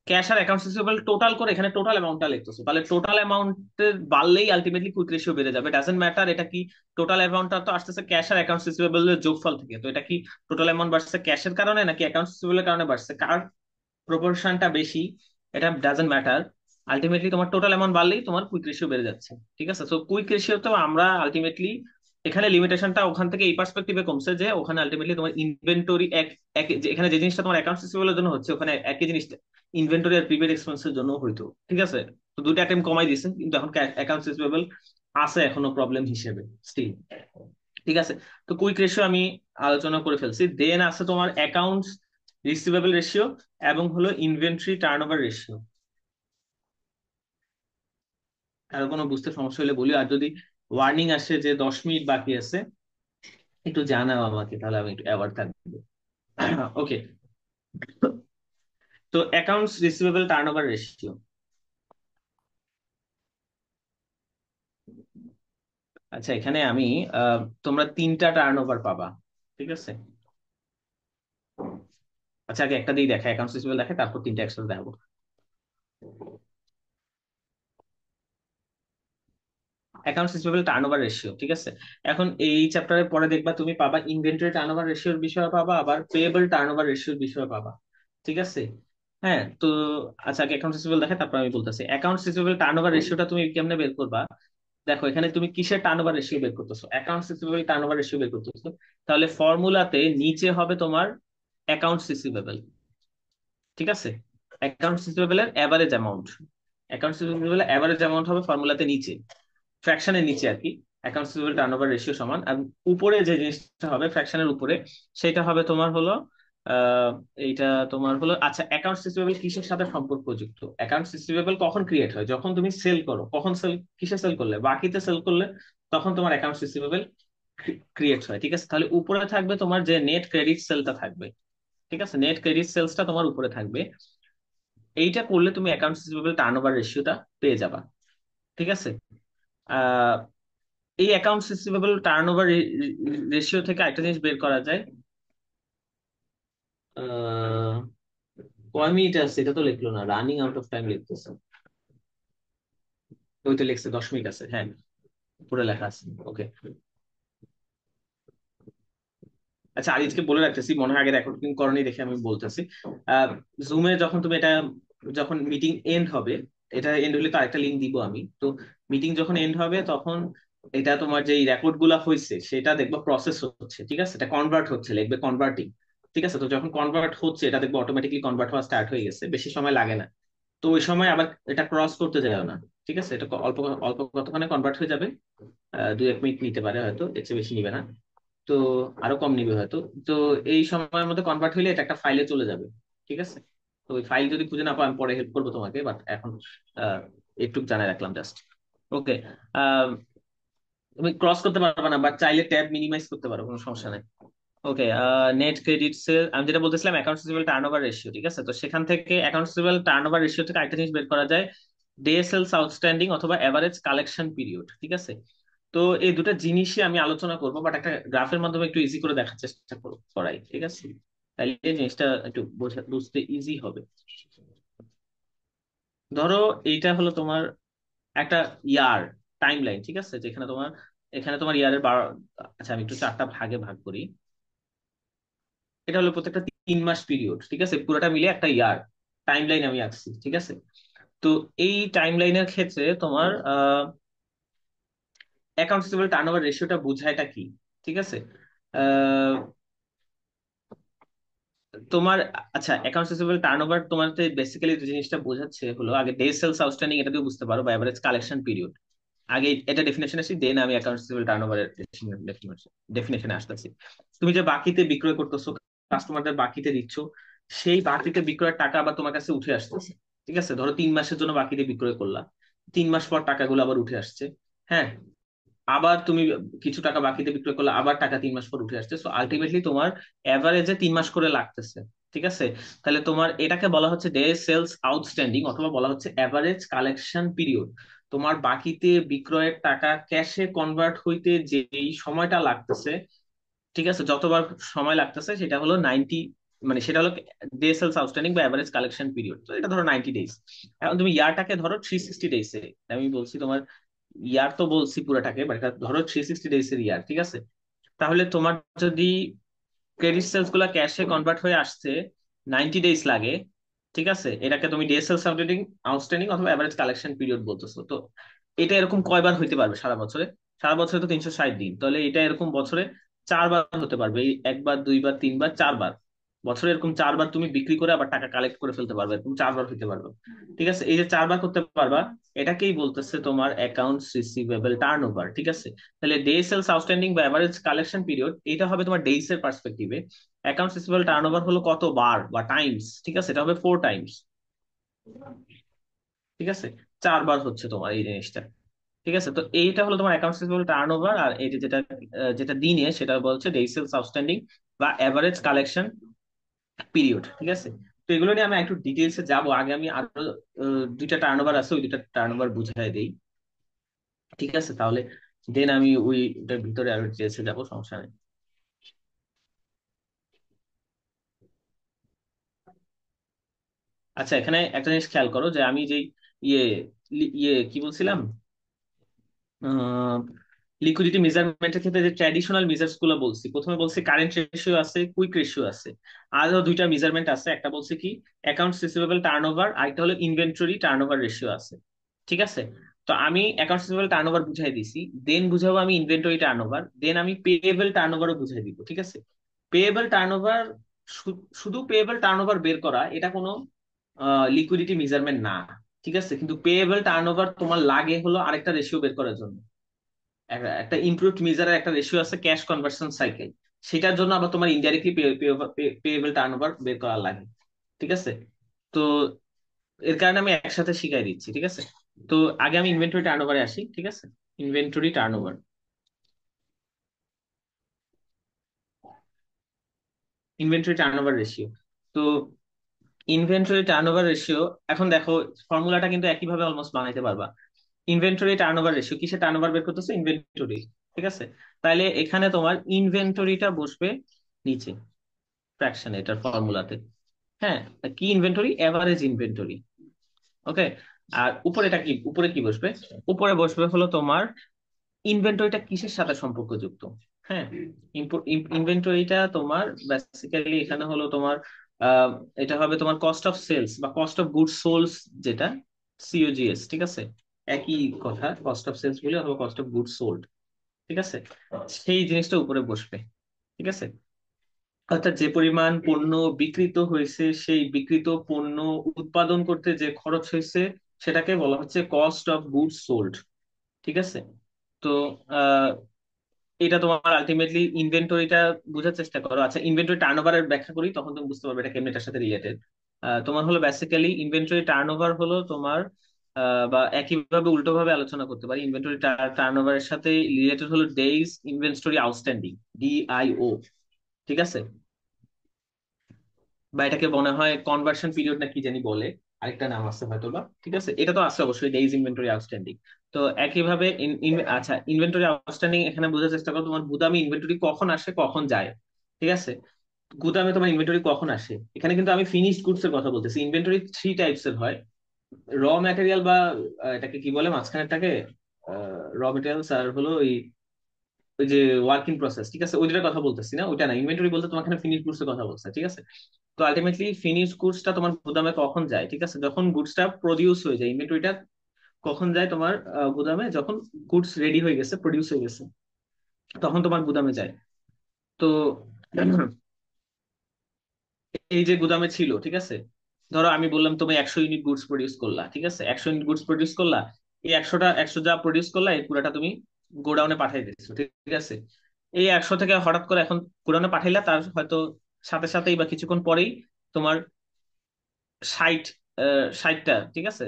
ক্যাশ আর অ্যাকাউন্টস রিসিভেবল টোটাল করে এখানে টোটাল অ্যামাউন্টটা লিখতেছো, তাহলে টোটাল অ্যামাউন্টের বাড়লেই আলটিমেটলি কুইক রেশিও বেড়ে যাবে। ডাজেন্ট ম্যাটার এটা কি টোটাল অ্যামাউন্টটা তো আসতেছে ক্যাশ আর অ্যাকাউন্টস রিসিভেবল এর যোগফল থেকে, তো এটা কি টোটাল অ্যামাউন্ট বাড়ছে ক্যাশের কারণে নাকি অ্যাকাউন্টস রিসিভেবল এর কারণে বাড়ছে, কার প্রপোর্শনটা বেশি, এটা ডাজন্ট ম্যাটার। আলটিমেটলি তোমার টোটাল অ্যামাউন্ট বাড়লেই তোমার কুইক রেশিও বেড়ে যাচ্ছে। ঠিক আছে, তো কুইক রেশিও তো আমরা আলটিমেটলি এখানে লিমিটেশনটা ওখান থেকে এই পার্সপেক্টিভে কমছে যে ওখানে আলটিমেটলি তোমার ইনভেন্টরি এখানে যে জিনিসটা তোমার অ্যাকাউন্টস রিসিভেবলের জন্য হচ্ছে, ওখানে একই জিনিসটা ইনভেন্টরি আর প্রিপেড এক্সপেন্সের জন্য হইতো। ঠিক আছে, তো দুটো আইটেম কমাই দিছে, কিন্তু এখন অ্যাকাউন্টস রিসিভেবল আছে এখনো প্রবলেম হিসেবে স্টিল। ঠিক আছে, তো কুইক রেশিও আমি আলোচনা করে ফেলছি। দেন আছে তোমার অ্যাকাউন্টস রিসিভেবল রেশিও এবং হলো ইনভেন্টরি টার্নওভার রেশিও। আর কোনো বুঝতে সমস্যা হলে বলি, আর যদি ওয়ার্নিং আসে যে 10 মিনিট বাকি আছে একটু জানাও আমাকে, তাহলে আমি একটু অ্যাওয়ার্ড থাকবো। ওকে, তো অ্যাকাউন্টস রিসিভেবল টার্নওভার রেশিও। আচ্ছা, এখানে আমি তোমরা 3টা টার্নওভার পাবা। ঠিক আছে, আচ্ছা আগে একটা দিয়ে দেখা, অ্যাকাউন্টস রিসিভেবল দেখে তারপর 3টা একসাথে দেখাবো। Accounts receivable turnover ratio. ঠিক আছে, এখন এই চ্যাপ্টারের পরে দেখবা তুমি পাবা ইনভেন্টরি টার্নওভার রেশিওর বিষয়ে পাবা, আবার পেয়েবল টার্নওভার রেশিওর বিষয়ে পাবা। ঠিক আছে, হ্যাঁ তো আচ্ছা আগে অ্যাকাউন্টস রিসিভেবল দেখে তারপর আমি বলতেছি অ্যাকাউন্টস রিসিভেবল টার্নওভার রেশিওটা তুমি কেমনে বের করবা। দেখো এখানে তুমি কিসের টার্নওভার রেশিও বের করতেছো, অ্যাকাউন্টস রিসিভেবল টার্নওভার রেশিও বের করতেছো, তাহলে ফর্মুলাতে নিচে হবে তোমার অ্যাকাউন্টস রিসিভেবল। ঠিক আছে, অ্যাকাউন্টস রিসিভেবলের এভারেজ অ্যামাউন্ট, অ্যাকাউন্টস রিসিভেবলের এভারেজ অ্যামাউন্ট হবে ফর্মুলাতে নিচে, ফ্র্যাকশনের নিচে আর কি। অ্যাকাউন্টস রিসিভেবল টার্নওভার রেশিও সমান, আর উপরে যে জিনিসটা হবে ফ্র্যাকশনের উপরে, সেটা হবে তোমার হলো আহ এইটা তোমার হলো আচ্ছা অ্যাকাউন্টস রিসিভেবল কিসের সাথে সম্পর্কযুক্ত। অ্যাকাউন্টস রিসিভেবল কখন ক্রিয়েট হয়, যখন তুমি সেল করো। কখন সেল, কিসে সেল করলে, বাকিতে সেল করলে, তখন তোমার অ্যাকাউন্টস রিসিভেবল ক্রিয়েট হয়। ঠিক আছে, তাহলে উপরে থাকবে তোমার যে নেট ক্রেডিট সেলটা থাকবে। ঠিক আছে, নেট ক্রেডিট সেলসটা তোমার উপরে থাকবে। এইটা করলে তুমি অ্যাকাউন্টস রিসিভেবল টার্নওভার রেশিওটা পেয়ে যাবা। ঠিক আছে, আহ এই অ্যাকাউন্টস রিসিভেবল টার্নওভার রেশিও থেকে একটা জিনিস বের করা যায়। আহ কয় মিনিট আছে এটা তো লিখলো না, রানিং আউট অফ টাইম লিখতেছে। ওই তো লিখছে 10 মিনিট আছে, হ্যাঁ পুরো লেখা আছে। ওকে, আচ্ছা আরিজকে বলে রাখতেছি, মনে হয় আগে রেকর্ডিং করনি দেখে আমি বলতেছি। জুমে যখন তুমি এটা, যখন মিটিং এন্ড হবে, এটা এন্ড হলে তো আরেকটা লিঙ্ক দিব আমি তো। মিটিং যখন এন্ড হবে তখন এটা তোমার যে রেকর্ড গুলা হয়েছে সেটা দেখবো প্রসেস হচ্ছে। ঠিক আছে, এটা কনভার্ট হচ্ছে, লিখবে কনভার্টিং। ঠিক আছে, তো যখন কনভার্ট হচ্ছে এটা দেখবো অটোমেটিকলি কনভার্ট হওয়া স্টার্ট হয়ে গেছে, বেশি সময় লাগে না। তো ওই সময় আবার এটা ক্রস করতে যাও না। ঠিক আছে, এটা অল্প অল্প কতক্ষণে কনভার্ট হয়ে যাবে, 2-1 মিনিট নিতে পারে হয়তো, এর চেয়ে বেশি নিবে না। তো আরো কম নিবে হয়তো। তো এই সময়ের মধ্যে কনভার্ট হইলে এটা একটা ফাইলে চলে যাবে। ঠিক আছে, তো ওই ফাইল যদি খুঁজে না পাও আমি পরে হেল্প করবো তোমাকে, বাট এখন আহ একটু জানাই রাখলাম জাস্ট। ওকে, তুমি ক্রস করতে পারবে না, বাট চাইলে ট্যাব মিনিমাইজ করতে পারো, কোনো সমস্যা নেই। ওকে, নেট ক্রেডিট সেল আমি যেটা বলতেছিলাম অ্যাকাউন্টস রিসিভেবল টার্নওভার রেশিও। ঠিক আছে, তো সেখান থেকে অ্যাকাউন্টস রিসিভেবল টার্নওভার রেশিও থেকে একটা জিনিস বের করা যায়, ডে সেলস আউটস্ট্যান্ডিং অথবা এভারেজ কালেকশন পিরিয়ড। ঠিক আছে, তো এই দুটো জিনিসই আমি আলোচনা করবো, বাট একটা গ্রাফের মাধ্যমে একটু ইজি করে দেখার চেষ্টা করাই। ঠিক আছে, তাইলে এই জিনিসটা একটু বুঝতে ইজি হবে। ধরো এইটা হলো তোমার একটা ইয়ার টাইম লাইন। ঠিক আছে, যেখানে তোমার এখানে তোমার ইয়ারের 12, আচ্ছা আমি একটু 4টা ভাগে ভাগ করি। এটা হলো প্রত্যেকটা 3 মাস পিরিয়ড। ঠিক আছে, পুরোটা মিলে একটা ইয়ার টাইম লাইন আমি আঁকছি। ঠিক আছে, তো এই টাইম লাইনের ক্ষেত্রে তোমার অ্যাকাউন্টস রিসিভেবল টার্নওভার রেশিওটা বোঝায়টা কি। ঠিক আছে, আহ, তোমার আচ্ছা অ্যাকাউন্টস রিসিভেবল টার্নওভার তোমার বেসিক্যালি যে জিনিসটা বোঝাচ্ছে হলো, আগে ডে সেলস আউটস্ট্যান্ডিং এটা দিয়ে বুঝতে পারো, বা এভারেজ কালেকশন পিরিয়ড। আগে এটা ডেফিনেশন আসি, দেন আমি অ্যাকাউন্টস রিসিভেবল টার্নওভারের ডেফিনেশনে আসতেছি। তুমি যে বাকিতে বিক্রয় করতেছো, কাস্টমারদের বাকিতে দিচ্ছ, সেই বাকিতে বিক্রয়ের টাকা আবার তোমার কাছে উঠে আসতেছে। ঠিক আছে, ধরো 3 মাসের জন্য বাকিতে বিক্রয় করলা, 3 মাস পর টাকাগুলো আবার উঠে আসছে। হ্যাঁ, আবার তুমি কিছু টাকা বাকিতে বিক্রয় করলে আবার টাকা 3 মাস পর উঠে আসছে, সো আলটিমেটলি তোমার এভারেজে 3 মাস করে লাগতেছে। ঠিক আছে, তাহলে তোমার এটাকে বলা হচ্ছে ডে সেলস আউটস্ট্যান্ডিং, অথবা বলা হচ্ছে এভারেজ কালেকশন পিরিয়ড। তোমার বাকিতে বিক্রয়ের টাকা ক্যাশে কনভার্ট হইতে যেই সময়টা লাগতেছে, ঠিক আছে, যতবার সময় লাগতেছে সেটা হলো 90, মানে সেটা হলো ডে সেলস আউটস্ট্যান্ডিং বা এভারেজ কালেকশন পিরিয়ড। তো এটা ধরো 90 ডেজ। এখন তুমি ইয়ারটাকে ধরো 360 ডেজে, আমি বলছি তোমার ইয়ার তো বলছি পুরোটাকে, বাট এটা ধরো 360 ডেজ এর ইয়ার। ঠিক আছে, তাহলে তোমার যদি ক্রেডিট সেলস গুলা ক্যাশে কনভার্ট হয়ে আসছে 90 ডেজ লাগে, ঠিক আছে, এটাকে তুমি ডিএসএল সাবলেটিং আউটস্ট্যান্ডিং অথবা এভারেজ কালেকশন পিরিয়ড বলতেছো। তো এটা এরকম কয়বার হইতে পারবে সারা বছরে? সারা বছরে তো 360 দিন, তাহলে এটা এরকম বছরে 4বার হতে পারবে। এই একবার, দুইবার, তিনবার, 4বার। বছরে এরকম 4বার তুমি বিক্রি করে আবার টাকা কালেক্ট করে ফেলতে পারবে, এরকম 4বার হইতে পারবে। ঠিক আছে, এই যে 4বার করতে পারবা, এটাকেই বলতেছে তোমার অ্যাকাউন্টস রিসিভেবল টার্ন ওভার। ঠিক আছে, তাহলে ডে সেলস আউটস্ট্যান্ডিং বা এভারেজ কালেকশন পিরিয়ড, এটা হবে তোমার ডেইস এর পার্সপেক্টিভে। অ্যাকাউন্টস রিসিভেবল টার্ন ওভার হলো কত বার বা টাইমস, ঠিক আছে, এটা হবে 4 টাইমস। ঠিক আছে, 4বার হচ্ছে তোমার এই জিনিসটা। ঠিক আছে, তো এইটা হলো তোমার অ্যাকাউন্টস রিসিভেবল টার্ন ওভার। আর এই যে যেটা যেটা দিনে, সেটা বলছে ডে সেলস আউটস্ট্যান্ডিং বা এভারেজ কালেকশন পিরিয়ড। ঠিক আছে, তো এগুলো নিয়ে আমি একটু ডিটেলসে যাব। আগে আমি আরো দুইটা টার্ন ওভার আছে, ওই দুইটা টার্ন ওভার বুঝাই দেই। ঠিক আছে, তাহলে দেন আমি ওইটার ভিতরে আরো ডিটেলসে যাবো, সমস্যা নেই। আচ্ছা, এখানে একটা জিনিস খেয়াল করো যে আমি যে ইয়ে ইয়ে কি বলছিলাম, লিকুইডিটি মেজারমেন্টের ক্ষেত্রে যে ট্র্যাডিশনাল মেজার্স গুলো বলছি, প্রথমে বলছি কারেন্ট রেশিও আছে, কুইক রেশিও আছে। আরো দুইটা মেজারমেন্ট আছে, একটা বলছে কি অ্যাকাউন্টস রিসিভেবল টার্নওভার, আরেকটা হলো ইনভেন্টরি টার্নওভার রেশিও আছে। ঠিক আছে, তো আমি অ্যাকাউন্টস রিসিভেবল টার্নওভার বুঝাই দিছি, দেন বুঝাবো আমি ইনভেন্টরি টার্নওভার, দেন আমি পেয়েবল টার্নওভারও বুঝাই দিব। ঠিক আছে, পেয়েবল টার্নওভার, শুধু পেয়েবল টার্নওভার বের করা এটা কোনো লিকুইডিটি মেজারমেন্ট না। ঠিক আছে, কিন্তু পেয়েবল টার্নওভার তোমার লাগে হলো আরেকটা রেশিও বের করার জন্য। একটা ইমপ্রুভড মেজারের একটা রেশিও আছে, ক্যাশ কনভার্সন সাইকেল। সেটার জন্য আবার তোমার ইনডাইরেক্টলি পেয়েবল টার্নওভার বের করা লাগে। ঠিক আছে, তো এর কারণে আমি একসাথে শিখাই দিচ্ছি। ঠিক আছে, তো আগে আমি ইনভেন্টরি টার্নওভারে আসি। ঠিক আছে, inventory turnover, inventory turnover ratio. তো ইনভেন্টরি টার্নওভার রেশিও, এখন দেখো ফর্মুলাটা কিন্তু একইভাবে অলমোস্ট বানাইতে পারবা। ইনভেন্টরি টার্নওভার রেশিও, কিসে টার্নওভার বের করতেছে? ইনভেন্টরি। ঠিক আছে, তাহলে এখানে তোমার ইনভেন্টরিটা বসবে নিচে ফ্র্যাকশন এটার ফর্মুলাতে। হ্যাঁ, কি ইনভেন্টরি? Average inventory. ওকে, আর উপরে এটা কি, উপরে কি বসবে? উপরে বসবে হলো তোমার ইনভেন্টরিটা কিসের সাথে সম্পর্কযুক্ত। হ্যাঁ, ইনভেন্টরিটা তোমার বেসিক্যালি এখানে হলো তোমার আহ, এটা হবে তোমার কস্ট অফ সেলস বা কস্ট অফ গুডস সোলস, যেটা সিওজিএস। ঠিক আছে, একই কথা, কস্ট অফ সেলস বলি অথবা কস্ট অফ গুডস সোল্ড। ঠিক আছে, সেই জিনিসটা উপরে বসবে। ঠিক আছে, অর্থাৎ যে পরিমাণ পণ্য বিকৃত হয়েছে, সেই বিকৃত পণ্য উৎপাদন করতে যে খরচ হয়েছে, সেটাকে বলা হচ্ছে কস্ট অফ গুডস সোল্ড। ঠিক আছে, তো আহ, এটা তোমার আলটিমেটলি ইনভেন্টরিটা বোঝার চেষ্টা করো। আচ্ছা, ইনভেন্টরি টার্নওভারের ব্যাখ্যা করি, তখন তুমি বুঝতে পারবে এটা কেমন এটার সাথে রিলেটেড। তোমার হলো বেসিক্যালি ইনভেন্টরি টার্নওভার হলো তোমার বা একইভাবে উল্টো ভাবে আলোচনা করতে পারি, ইনভেন্টরি টার্নওভারের সাথে রিলেটেড হলো ডেইজ ইনভেন্টরি আউটস্ট্যান্ডিং, ডিআইও। ঠিক আছে, বা এটাকে মনে হয় কনভার্সন পিরিয়ড না কি জানি বলে, আরেকটা নাম আছে হয়তো বা। ঠিক আছে, এটা তো আছে অবশ্যই, ডেইজ ইনভেন্টরি আউটস্ট্যান্ডিং। তো একইভাবে আচ্ছা, ইনভেন্টরি আউটস্ট্যান্ডিং এখানে বোঝার চেষ্টা করো তোমার গুদামে ইনভেন্টরি কখন আসে কখন যায়। ঠিক আছে, গুদামে তোমার ইনভেন্টরি কখন আসে, এখানে কিন্তু আমি ফিনিশড গুডস এর কথা বলতেছি। ইনভেন্টরি থ্রি টাইপস এর হয়, র ম্যাটেরিয়াল বা এটাকে কি বলে মাঝখানেরটাকে, র ম্যাটেরিয়ালস, আর হলো ওই যে ওয়ার্কিং প্রসেস। ঠিক আছে, ওইটার কথা বলতেছি না, ওইটা না। ইনভেন্টরি বলতে তোমার এখানে ফিনিশ গুডস এর কথা বলছে। ঠিক আছে, তো আলটিমেটলি ফিনিশ গুডসটা তোমার গুদামে কখন যায়? ঠিক আছে, যখন গুডসটা প্রডিউস হয়ে যায়। ইনভেন্টরিটা কখন যায় তোমার গুদামে? যখন গুডস রেডি হয়ে গেছে, প্রডিউস হয়ে গেছে, তখন তোমার গুদামে যায়। তো এই যে গুদামে ছিল, ঠিক আছে, ধরো আমি বললাম তুমি 100 ইউনিট গুডস প্রডিউস করলা। ঠিক আছে, 100 ইউনিট গুডস প্রডিউস করলা, এই 100 যা প্রডিউস করলা, এই পুরোটা তুমি গোডাউনে পাঠিয়ে দিচ্ছ। ঠিক আছে, এই 100 থেকে হঠাৎ করে এখন গোডাউনে পাঠাইলা, তার হয়তো সাথে সাথেই বা কিছুক্ষণ পরেই তোমার 60, 60টা, ঠিক আছে,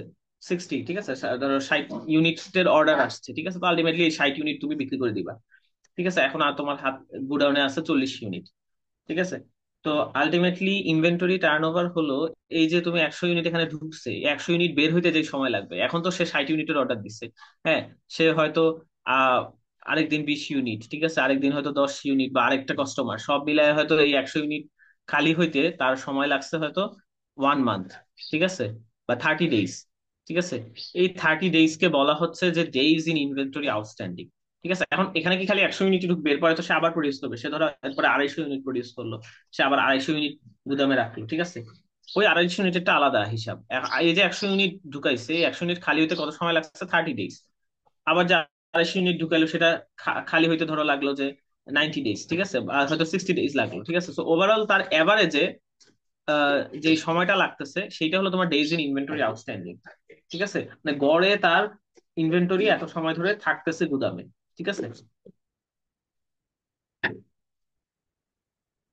60, ঠিক আছে, ধরো 60 ইউনিটের অর্ডার আসছে। ঠিক আছে, তো আলটিমেটলি এই 60 ইউনিট তুমি বিক্রি করে দিবা। ঠিক আছে, এখন আর তোমার হাত গোডাউনে আছে 40 ইউনিট। ঠিক আছে, তো আলটিমেটলি ইনভেন্টরি টার্নওভার হলো এই যে তুমি 100 ইউনিট এখানে ঢুকছে, 100 ইউনিট বের হইতে যে সময় লাগবে, এখন তো সে 60 ইউনিটের অর্ডার দিচ্ছে। হ্যাঁ, সে হয়তো আহ আরেকদিন 20 ইউনিট, ঠিক আছে, আরেকদিন হয়তো 10 ইউনিট, বা আরেকটা কাস্টমার, সব মিলায় হয়তো এই 100 ইউনিট খালি হইতে তার সময় লাগছে হয়তো 1 মান্থ। ঠিক আছে, বা 30 ডেজ। ঠিক আছে, এই 30 ডেজ কে বলা হচ্ছে যে ডেইজ ইন ইনভেন্টরি আউটস্ট্যান্ডিং। ঠিক আছে, এখন এখানে কি খালি 100 ইউনিট ঢুকবে? এরপরে তো সে আবার প্রডিউস করবে, সে ধরো এরপরে 250 ইউনিট প্রডিউস করলো, সে আবার 250 ইউনিট গুদামে রাখলো। ঠিক আছে, ওই 250 ইউনিটটা আলাদা হিসাব। এই যে 100 ইউনিট ঢুকাইছে, এই 100 ইউনিট খালি হইতে কত সময় লাগছে? 30 ডেজ। আবার যে 250 ইউনিট ঢুকাইলো সেটা খালি হইতে ধরো লাগলো যে 90 ডেজ, ঠিক আছে, আর হয়তো 60 ডেজ লাগলো, ঠিক আছে। তো ওভারঅল তার এভারেজে যে সময়টা লাগতেছে সেইটা হলো তোমার ডেজ ইন ইনভেন্টরি আউটস্ট্যান্ডিং, ঠিক আছে। মানে গড়ে তার ইনভেন্টরি এত সময় ধরে থাকতেছে গুদামে, ঠিক আছে।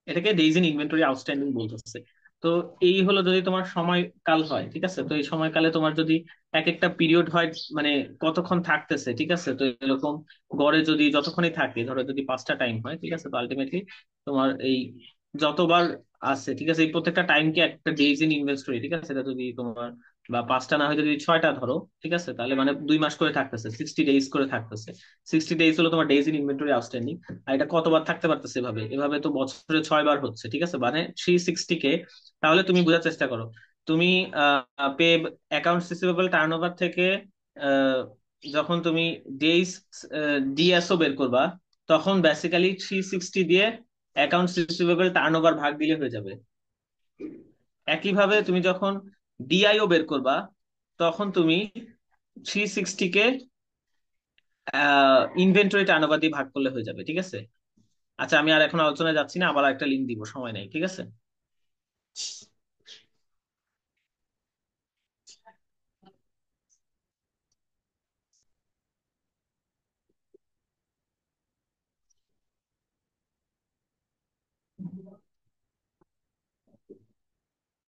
এটাকে ডেইজ ইন ইনভেন্টরি আউটস্ট্যান্ডিং বলতেছে। তো এই হলো যদি তোমার সময়কাল হয়, ঠিক আছে। তো এই সময়কালে তোমার যদি এক একটা পিরিয়ড হয়, মানে কতক্ষণ থাকতেছে, ঠিক আছে। তো এরকম গড়ে যদি যতক্ষণই থাকে, ধরো যদি 5টা টাইম হয়, ঠিক আছে, তো আলটিমেটলি তোমার এই যতবার আছে, ঠিক আছে, এই প্রত্যেকটা টাইমকে একটা ডেইজ ইন ইনভেন্টরি, ঠিক আছে। এটা যদি তোমার বা 5টা না হয় যদি 6টা ধরো, ঠিক আছে, তাহলে মানে 2 মাস করে থাকতেছে, 60 ডেজ করে থাকতেছে। 60 ডেজ হলো তোমার ডেইজ ইন ইনভেন্টরি আউটস্ট্যান্ডিং। আর এটা কতবার থাকতে পারতেছে এভাবে? এভাবে তো বছরে 6বার হচ্ছে, ঠিক আছে, মানে 360 কে। তাহলে তুমি বোঝার চেষ্টা করো, তুমি পে অ্যাকাউন্টস রিসিভেবল টার্নওভার থেকে আহ, যখন তুমি ডেইস ডিএসও বের করবা, তখন বেসিক্যালি 360 দিয়ে অ্যাকাউন্টস রিসিভেবল টার্নওভার ভাগ দিলে হয়ে যাবে। একইভাবে তুমি যখন ডিআইও বের করবা, তখন তুমি 360 কে ইনভেন্টরি টার্নওভার দিয়ে ভাগ করলে হয়ে যাবে, ঠিক আছে। আচ্ছা, আমি আর এখন আলোচনায় যাচ্ছি না, আবার একটা লিঙ্ক দিব, সময় নেই, ঠিক আছে।